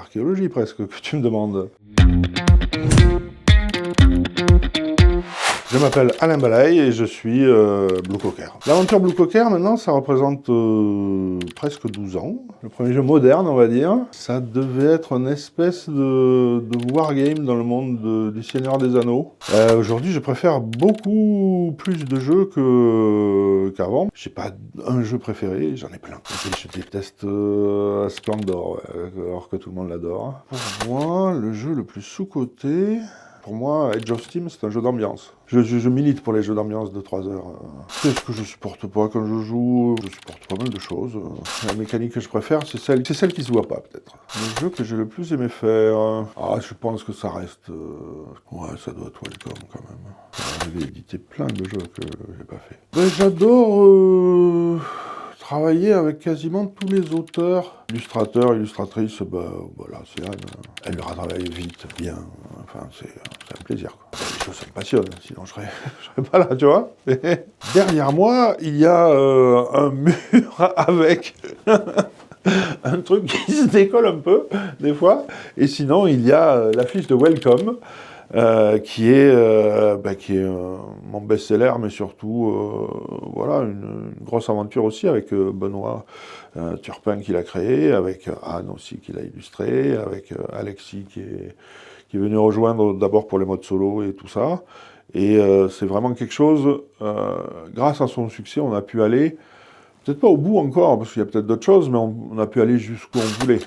l'archéologie presque que tu me demandes. Je m'appelle Alain Balaye et je suis Blue Cocker. L'aventure Blue Cocker, maintenant, ça représente presque 12 ans. Le premier jeu moderne, on va dire. Ça devait être une espèce de wargame dans le monde du Seigneur des Anneaux. Aujourd'hui, je préfère beaucoup plus de jeux qu'avant. J'ai pas un jeu préféré, j'en ai plein. Et je déteste Splendor, ouais, alors que tout le monde l'adore. Pour moi, le jeu le plus sous-coté... Pour moi, Age of Steam, c'est un jeu d'ambiance. Je milite pour les jeux d'ambiance de 3 heures. Qu'est-ce que je supporte pas quand je joue? Je supporte pas mal de choses. La mécanique que je préfère, c'est celle qui se voit pas, peut-être. Le jeu que j'ai le plus aimé faire... je pense que ça reste... Ouais, ça doit être Welcome, quand même. J'avais édité plein de jeux que j'ai pas fait. Ben, j'adore... travailler avec quasiment tous les auteurs, illustrateurs, illustratrices, voilà, c'est Anne. Elle leur a travaillé vite, bien, enfin, c'est un plaisir, quoi. Les choses, ça me passionne, sinon je serais pas là, tu vois. Derrière moi, il y a un mur avec un truc qui se décolle un peu, des fois, et sinon, il y a l'affiche de Welcome, qui est mon best-seller, mais surtout voilà, une grosse aventure aussi avec Benoît Turpin qui l'a créé, avec Anne aussi qui l'a illustré, avec Alexis qui est venu rejoindre d'abord pour les modes solo et tout ça. Et c'est vraiment quelque chose, grâce à son succès, on a pu aller, peut-être pas au bout encore, parce qu'il y a peut-être d'autres choses, mais on a pu aller jusqu'où on voulait.